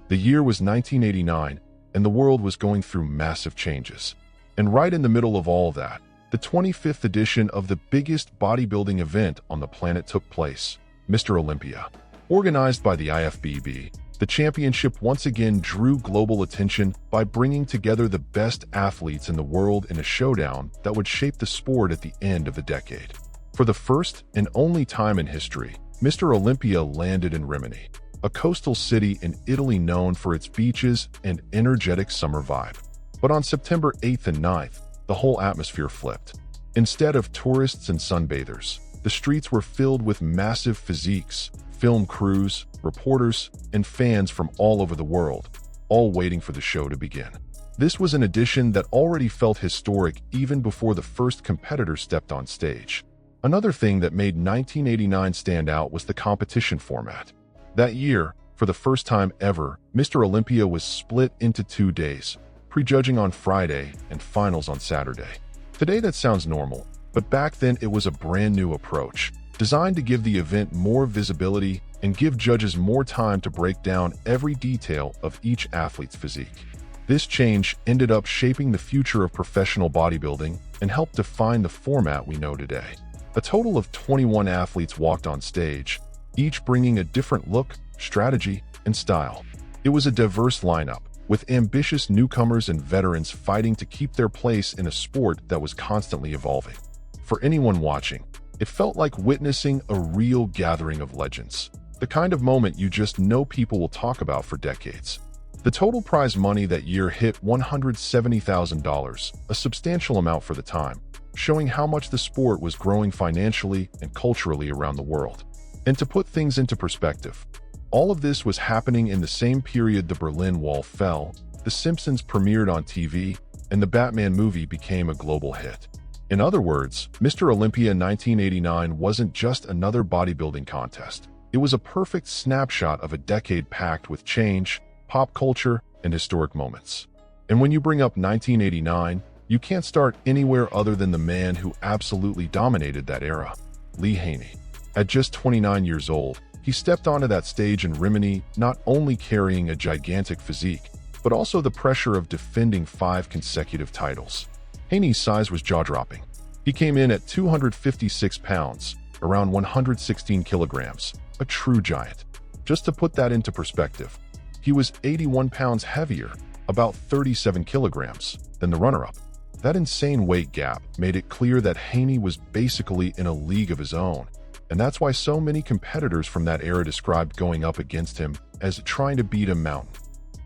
The year was 1989, and the world was going through massive changes. And right in the middle of all that, the 25th edition of the biggest bodybuilding event on the planet took place, Mr. Olympia. Organized by the IFBB, the championship once again drew global attention by bringing together the best athletes in the world in a showdown that would shape the sport at the end of the decade. For the first and only time in history, Mr. Olympia landed in Rimini, a coastal city in Italy known for its beaches and energetic summer vibe. But on September 8th and 9th, the whole atmosphere flipped. Instead of tourists and sunbathers, the streets were filled with massive physiques, film crews, reporters, and fans from all over the world, all waiting for the show to begin. This was an edition that already felt historic even before the first competitor stepped on stage. Another thing that made 1989 stand out was the competition format. That year, for the first time ever, Mr. Olympia was split into 2 days, prejudging on Friday and finals on Saturday. Today that sounds normal, but back then it was a brand new approach, designed to give the event more visibility and give judges more time to break down every detail of each athlete's physique. This change ended up shaping the future of professional bodybuilding and helped define the format we know today. A total of 21 athletes walked on stage, each bringing a different look, strategy, and style. It was a diverse lineup, with ambitious newcomers and veterans fighting to keep their place in a sport that was constantly evolving. For anyone watching, it felt like witnessing a real gathering of legends, the kind of moment you just know people will talk about for decades. The total prize money that year hit $170,000, a substantial amount for the time, showing how much the sport was growing financially and culturally around the world. And to put things into perspective, all of this was happening in the same period the Berlin Wall fell, The Simpsons premiered on TV, and the Batman movie became a global hit. In other words, Mr. Olympia 1989 wasn't just another bodybuilding contest. It was a perfect snapshot of a decade packed with change, pop culture, and historic moments. And when you bring up 1989, you can't start anywhere other than the man who absolutely dominated that era, Lee Haney. At just 29 years old, he stepped onto that stage in Rimini not only carrying a gigantic physique, but also the pressure of defending 5 consecutive titles. Haney's size was jaw-dropping. He came in at 256 pounds, around 116 kilograms, a true giant. Just to put that into perspective, he was 81 pounds heavier, about 37 kilograms, than the runner-up. That insane weight gap made it clear that Haney was basically in a league of his own, and that's why so many competitors from that era described going up against him as trying to beat a mountain.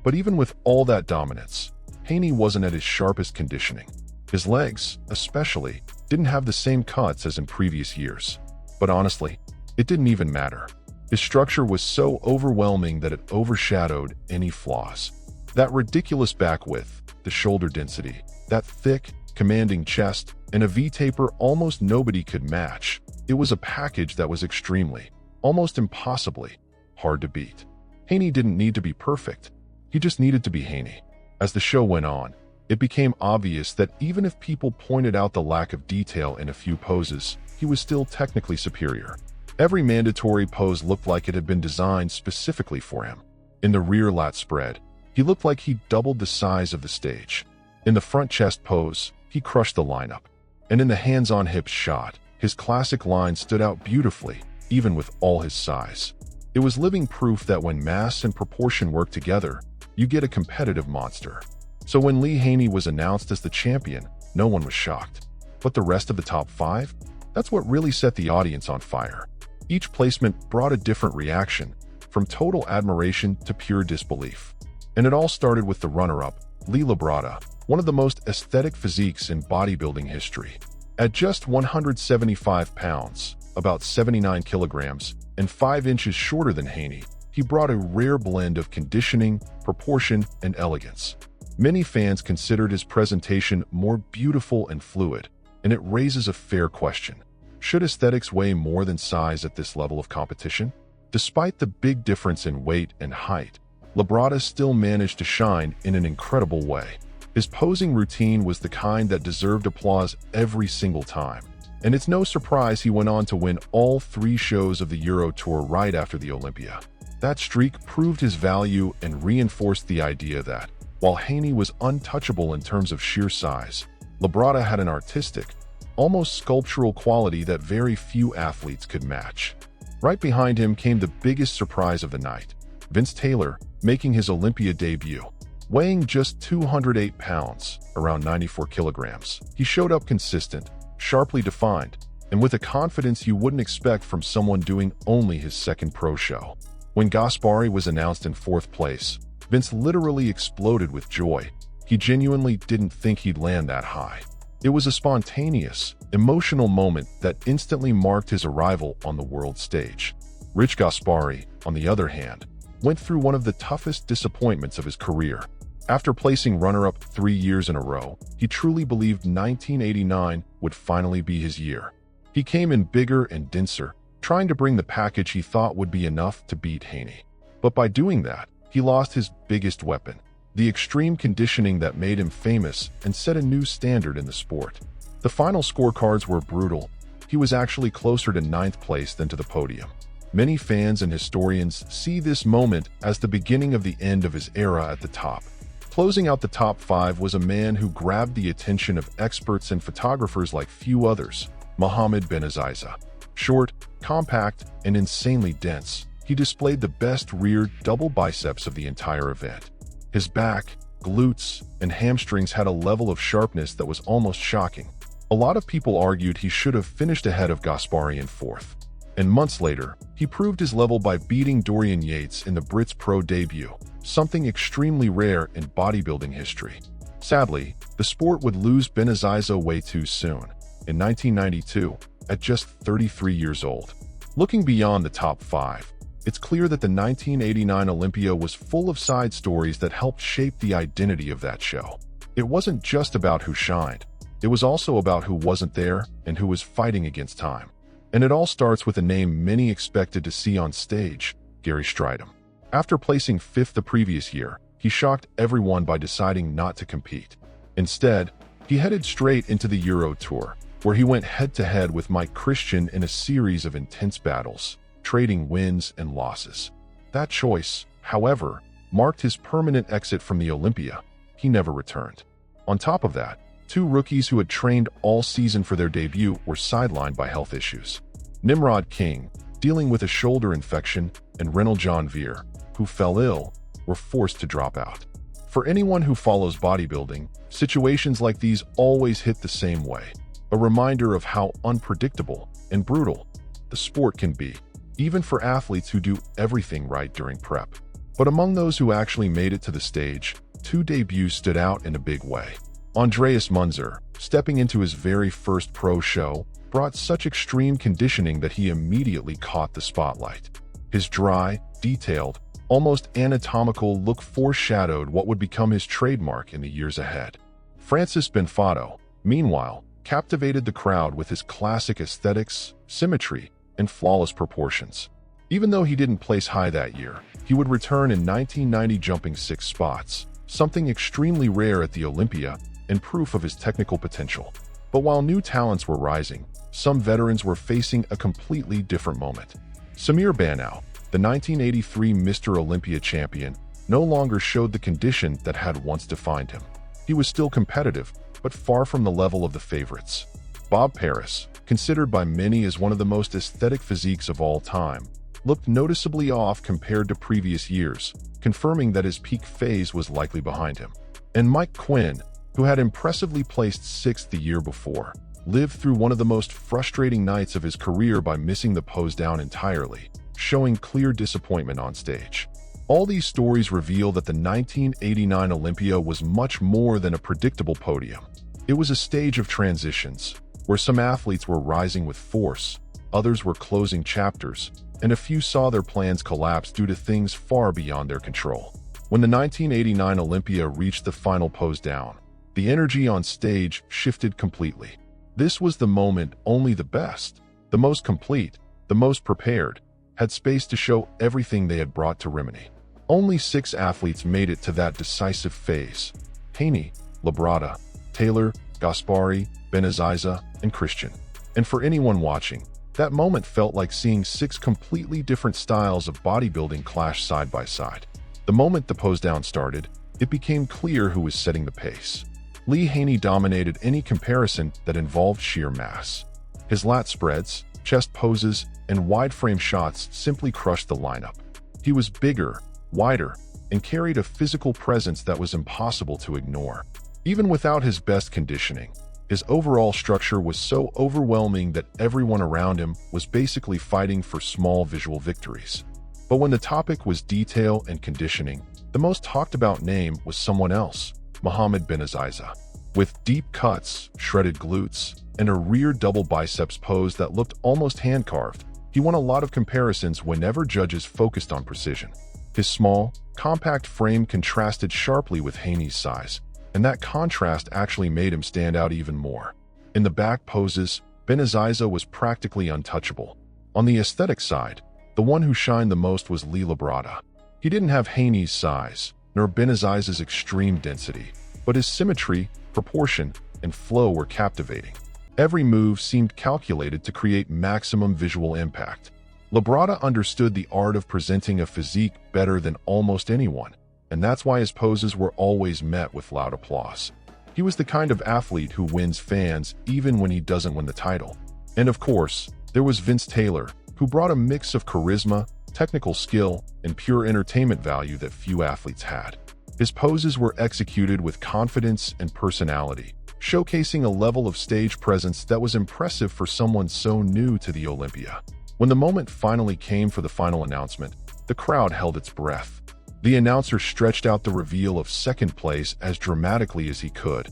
But even with all that dominance, Haney wasn't at his sharpest conditioning. His legs, especially, didn't have the same cuts as in previous years. But honestly, it didn't even matter. His structure was so overwhelming that it overshadowed any flaws. That ridiculous back width, the shoulder density, that thick, commanding chest, and a V-taper almost nobody could match. It was a package that was extremely, almost impossibly, hard to beat. Haney didn't need to be perfect. He just needed to be Haney. As the show went on, it became obvious that even if people pointed out the lack of detail in a few poses, he was still technically superior. Every mandatory pose looked like it had been designed specifically for him. In the rear lat spread, he looked like he doubled the size of the stage. In the front chest pose, he crushed the lineup. And in the hands-on hips shot, his classic line stood out beautifully, even with all his size. It was living proof that when mass and proportion work together, you get a competitive monster. So when Lee Haney was announced as the champion, no one was shocked. But the rest of the top 5? That's what really set the audience on fire. Each placement brought a different reaction, from total admiration to pure disbelief. And it all started with the runner-up, Lee Labrada, one of the most aesthetic physiques in bodybuilding history. At just 175 pounds, about 79 kilograms, and 5 inches shorter than Haney, he brought a rare blend of conditioning, proportion, and elegance. Many fans considered his presentation more beautiful and fluid, and it raises a fair question. Should aesthetics weigh more than size at this level of competition? Despite the big difference in weight and height, Labrada still managed to shine in an incredible way. His posing routine was the kind that deserved applause every single time. And it's no surprise he went on to win all 3 shows of the Euro Tour right after the Olympia. That streak proved his value and reinforced the idea that, while Haney was untouchable in terms of sheer size, Labrada had an artistic, almost sculptural quality that very few athletes could match. Right behind him came the biggest surprise of the night, Vince Taylor, making his Olympia debut. Weighing just 208 pounds, around 94 kilograms, he showed up consistent, sharply defined, and with a confidence you wouldn't expect from someone doing only his second pro show. When Gaspari was announced in 4th place, Vince literally exploded with joy. He genuinely didn't think he'd land that high. It was a spontaneous, emotional moment that instantly marked his arrival on the world stage. Rich Gaspari, on the other hand, went through one of the toughest disappointments of his career. After placing runner-up 3 years in a row, he truly believed 1989 would finally be his year. He came in bigger and denser, trying to bring the package he thought would be enough to beat Haney. But by doing that, he lost his biggest weapon, the extreme conditioning that made him famous and set a new standard in the sport. The final scorecards were brutal. He was actually closer to 9th place than to the podium. Many fans and historians see this moment as the beginning of the end of his era at the top. Closing out the top 5 was a man who grabbed the attention of experts and photographers like few others, Mohammed Benaziza. Short, compact, and insanely dense, he displayed the best rear double biceps of the entire event. His back, glutes, and hamstrings had a level of sharpness that was almost shocking. A lot of people argued he should have finished ahead of Gaspari in 4th. And months later, he proved his level by beating Dorian Yates in the Brits Pro debut, something extremely rare in bodybuilding history. Sadly, the sport would lose Benaziza way too soon, in 1992, at just 33 years old. Looking beyond the top 5, it's clear that the 1989 Olympia was full of side stories that helped shape the identity of that show. It wasn't just about who shined. It was also about who wasn't there and who was fighting against time. And it all starts with a name many expected to see on stage, Gary Stridham. After placing 5th the previous year, he shocked everyone by deciding not to compete. Instead, he headed straight into the Euro Tour, where he went head-to-head with Mike Christian in a series of intense battles, trading wins and losses. That choice, however, marked his permanent exit from the Olympia. He never returned. On top of that, 2 rookies who had trained all season for their debut were sidelined by health issues. Nimrod King, dealing with a shoulder infection, and Renald John Veer, who fell ill, were forced to drop out. For anyone who follows bodybuilding, situations like these always hit the same way, a reminder of how unpredictable and brutal the sport can be, even for athletes who do everything right during prep. But among those who actually made it to the stage, 2 debuts stood out in a big way. Andreas Munzer, stepping into his very first pro show, brought such extreme conditioning that he immediately caught the spotlight. His dry, detailed, almost anatomical look foreshadowed what would become his trademark in the years ahead. Francis Benfato, meanwhile, captivated the crowd with his classic aesthetics, symmetry, and flawless proportions. Even though he didn't place high that year, he would return in 1990 jumping 6 spots, something extremely rare at the Olympia and proof of his technical potential. But while new talents were rising, some veterans were facing a completely different moment. Samir Bannow, the 1983 Mr. Olympia champion, no longer showed the condition that had once defined him. He was still competitive, but far from the level of the favorites. Bob Paris, considered by many as one of the most aesthetic physiques of all time, looked noticeably off compared to previous years, confirming that his peak phase was likely behind him. And Mike Quinn, who had impressively placed 6th the year before, lived through one of the most frustrating nights of his career by missing the pose down entirely, showing clear disappointment on stage. All these stories reveal that the 1989 Olympia was much more than a predictable podium. It was a stage of transitions, where some athletes were rising with force, others were closing chapters, and a few saw their plans collapse due to things far beyond their control. When the 1989 Olympia reached the final pose down, the energy on stage shifted completely. This was the moment only the best, the most complete, the most prepared, had space to show everything they had brought to Rimini. Only 6 athletes made it to that decisive phase: Haney, Labrada, Taylor, Gaspari, Benaziza, and Christian. And for anyone watching, That moment felt like seeing 6 completely different styles of bodybuilding clash side by side. The moment the pose down started, it became clear who was setting the pace. Lee Haney dominated any comparison that involved sheer mass. His lat spreads, chest poses, and wide-frame shots simply crushed the lineup. He was bigger, wider, and carried a physical presence that was impossible to ignore. Even without his best conditioning, his overall structure was so overwhelming that everyone around him was basically fighting for small visual victories. But when the topic was detail and conditioning, the most talked about name was someone else, Mohammed bin Aziza. With deep cuts, shredded glutes, and a rear double biceps pose that looked almost hand-carved, he won a lot of comparisons whenever judges focused on precision. His small, compact frame contrasted sharply with Haney's size, and that contrast actually made him stand out even more. In the back poses, bin Aziza was practically untouchable. On the aesthetic side, the one who shined the most was Lee Labrada. He didn't have Haney's size, nor bin Aziza's extreme density, but his symmetry, proportion, and flow were captivating. Every move seemed calculated to create maximum visual impact. Labrada understood the art of presenting a physique better than almost anyone, and that's why his poses were always met with loud applause. He was the kind of athlete who wins fans even when he doesn't win the title. And of course, there was Vince Taylor, who brought a mix of charisma, technical skill, and pure entertainment value that few athletes had. His poses were executed with confidence and personality, showcasing a level of stage presence that was impressive for someone so new to the Olympia. When the moment finally came for the final announcement, the crowd held its breath. The announcer stretched out the reveal of second place as dramatically as he could.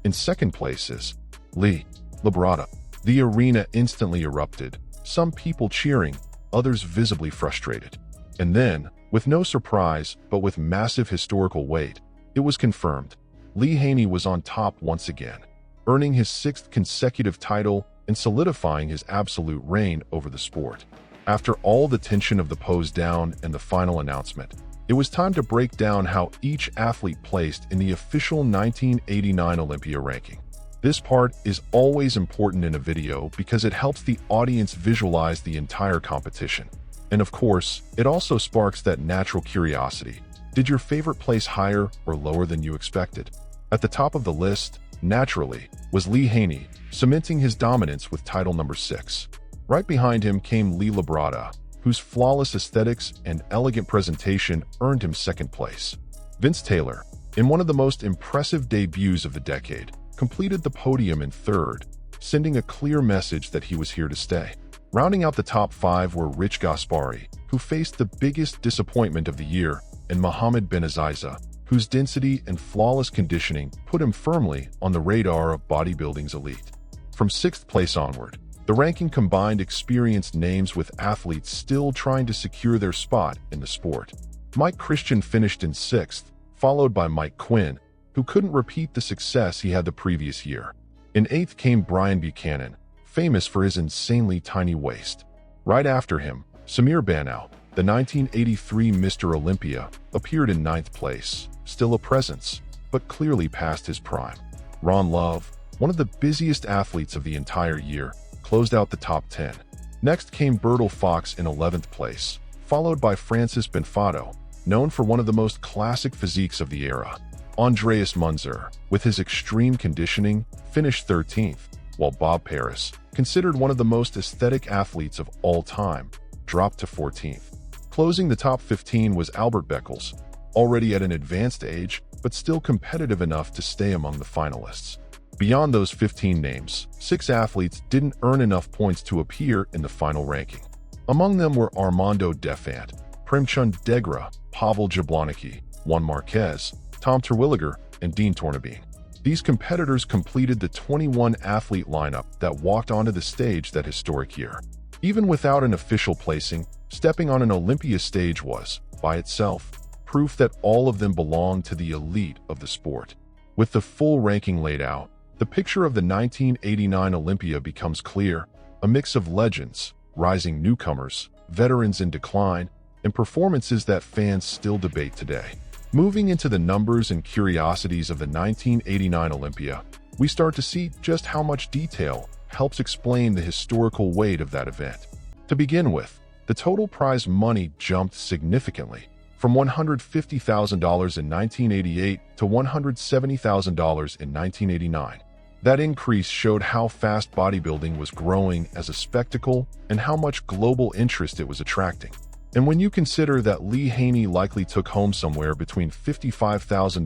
In second place is Lee Labrada. The arena instantly erupted, some people cheering, others visibly frustrated. And then, with no surprise, but with massive historical weight, it was confirmed. Lee Haney was on top once again, earning his 6th consecutive title and solidifying his absolute reign over the sport. After all the tension of the pose down and the final announcement, it was time to break down how each athlete placed in the official 1989 Olympia ranking. This part is always important in a video because it helps the audience visualize the entire competition. And of course, it also sparks that natural curiosity. Did your favorite place higher or lower than you expected? At the top of the list, naturally, was Lee Haney, cementing his dominance with title number 6. Right behind him came Lee Labrada, whose flawless aesthetics and elegant presentation earned him second place. Vince Taylor, in one of the most impressive debuts of the decade, completed the podium in third, sending a clear message that he was here to stay. Rounding out the top 5 were Rich Gaspari, who faced the biggest disappointment of the year, and Mohammed bin Aziza, whose density and flawless conditioning put him firmly on the radar of bodybuilding's elite. From 6th place onward, the ranking combined experienced names with athletes still trying to secure their spot in the sport. Mike Christian finished in 6th, followed by Mike Quinn, who couldn't repeat the success he had the previous year. In 8th came Brian Buchanan, famous for his insanely tiny waist. Right after him, Samir Bannow, the 1983 Mr. Olympia, appeared in 9th place, still a presence, but clearly past his prime. Ron Love, one of the busiest athletes of the entire year, closed out the top 10. Next came Bertil Fox in 11th place, followed by Francis Benfato, known for one of the most classic physiques of the era. Andreas Munzer, with his extreme conditioning, finished 13th, while Bob Paris, considered one of the most aesthetic athletes of all time, dropped to 14th. Closing the top 15 was Albert Beckles, already at an advanced age, but still competitive enough to stay among the finalists. Beyond those 15 names, 6 athletes didn't earn enough points to appear in the final ranking. Among them were Armando Defant, Premchand Degra, Pavel Jablonski, Juan Marquez, Tom Terwilliger, and Dean Tornabene. These competitors completed the 21-athlete lineup that walked onto the stage that historic year. Even without an official placing, stepping on an Olympia stage was, by itself, proof that all of them belonged to the elite of the sport. With the full ranking laid out, the picture of the 1989 Olympia becomes clear, a mix of legends, rising newcomers, veterans in decline, and performances that fans still debate today. Moving into the numbers and curiosities of the 1989 Olympia, we start to see just how much detail helps explain the historical weight of that event. To begin with, the total prize money jumped significantly, from $150,000 in 1988 to $170,000 in 1989. That increase showed how fast bodybuilding was growing as a spectacle and how much global interest it was attracting. And when you consider that Lee Haney likely took home somewhere between $55,000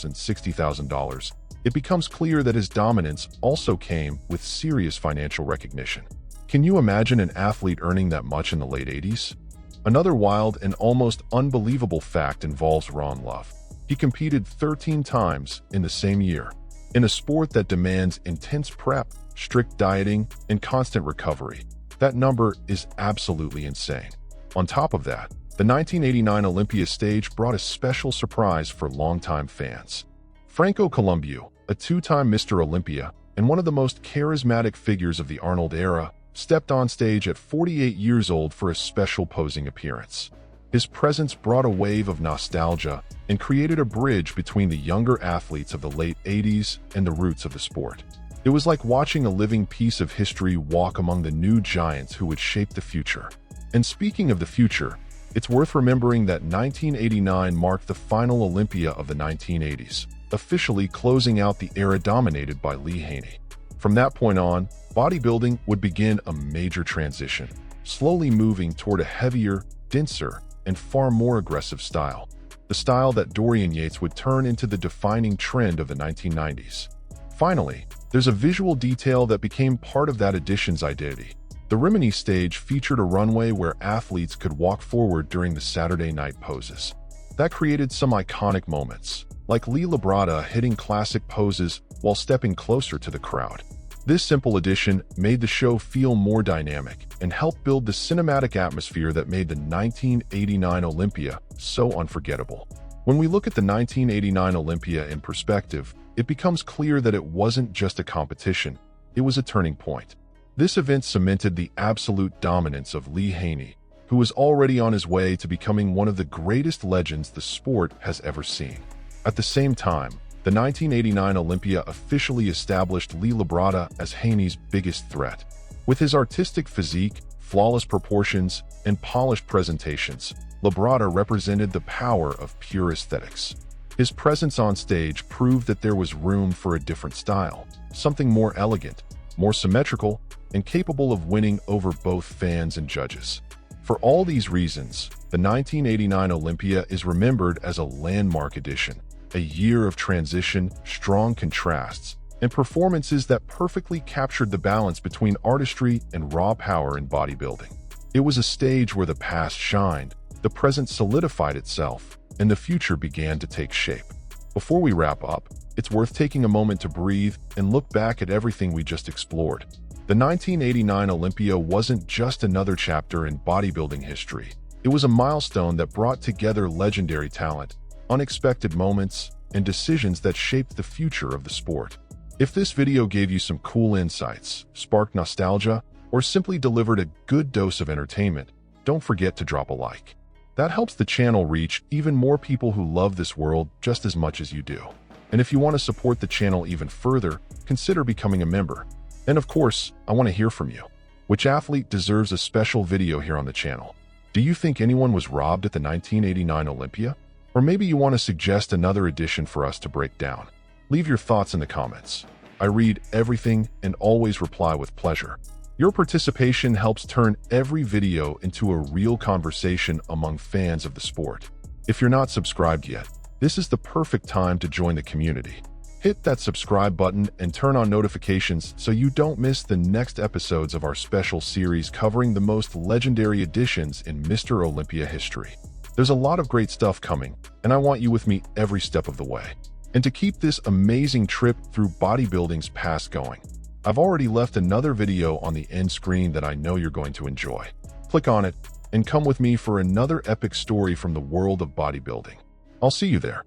and $60,000, it becomes clear that his dominance also came with serious financial recognition. Can you imagine an athlete earning that much in the late 80s? Another wild and almost unbelievable fact involves Ron Love. He competed 13 times in the same year. In a sport that demands intense prep, strict dieting, and constant recovery, that number is absolutely insane. On top of that, the 1989 Olympia stage brought a special surprise for longtime fans. Franco Columbu, a two-time Mr. Olympia and one of the most charismatic figures of the Arnold era, stepped on stage at 48 years old for a special posing appearance. His presence brought a wave of nostalgia and created a bridge between the younger athletes of the late 80s and the roots of the sport. It was like watching a living piece of history walk among the new giants who would shape the future. And speaking of the future, it's worth remembering that 1989 marked the final Olympia of the 1980s, officially closing out the era dominated by Lee Haney. From that point on, bodybuilding would begin a major transition, slowly moving toward a heavier, denser, and far more aggressive style. The style that Dorian Yates would turn into the defining trend of the 1990s. Finally, there's a visual detail that became part of that edition's identity. The Rimini stage featured a runway where athletes could walk forward during the Saturday night poses. That created some iconic moments, like Lee Labrada hitting classic poses while stepping closer to the crowd. This simple addition made the show feel more dynamic and helped build the cinematic atmosphere that made the 1989 Olympia so unforgettable. When we look at the 1989 Olympia in perspective, it becomes clear that it wasn't just a competition, it was a turning point. This event cemented the absolute dominance of Lee Haney, who was already on his way to becoming one of the greatest legends the sport has ever seen. At the same time, the 1989 Olympia officially established Lee Labrada as Haney's biggest threat. With his artistic physique, flawless proportions, and polished presentations, Labrada represented the power of pure aesthetics. His presence on stage proved that there was room for a different style, something more elegant, more symmetrical, and capable of winning over both fans and judges. For all these reasons, the 1989 Olympia is remembered as a landmark edition, a year of transition, strong contrasts, and performances that perfectly captured the balance between artistry and raw power in bodybuilding. It was a stage where the past shined, the present solidified itself, and the future began to take shape. Before we wrap up, it's worth taking a moment to breathe and look back at everything we just explored. The 1989 Olympia wasn't just another chapter in bodybuilding history. It was a milestone that brought together legendary talent, unexpected moments, and decisions that shaped the future of the sport. If this video gave you some cool insights, sparked nostalgia, or simply delivered a good dose of entertainment, don't forget to drop a like. That helps the channel reach even more people who love this world just as much as you do. And if you want to support the channel even further, consider becoming a member. And of course, I want to hear from you. Which athlete deserves a special video here on the channel? Do you think anyone was robbed at the 1989 Olympia? Or maybe you want to suggest another edition for us to break down? Leave your thoughts in the comments. I read everything and always reply with pleasure. Your participation helps turn every video into a real conversation among fans of the sport. If you're not subscribed yet, this is the perfect time to join the community. Hit that subscribe button and turn on notifications so you don't miss the next episodes of our special series covering the most legendary editions in Mr. Olympia history. There's a lot of great stuff coming, and I want you with me every step of the way. And to keep this amazing trip through bodybuilding's past going, I've already left another video on the end screen that I know you're going to enjoy. Click on it and come with me for another epic story from the world of bodybuilding. I'll see you there.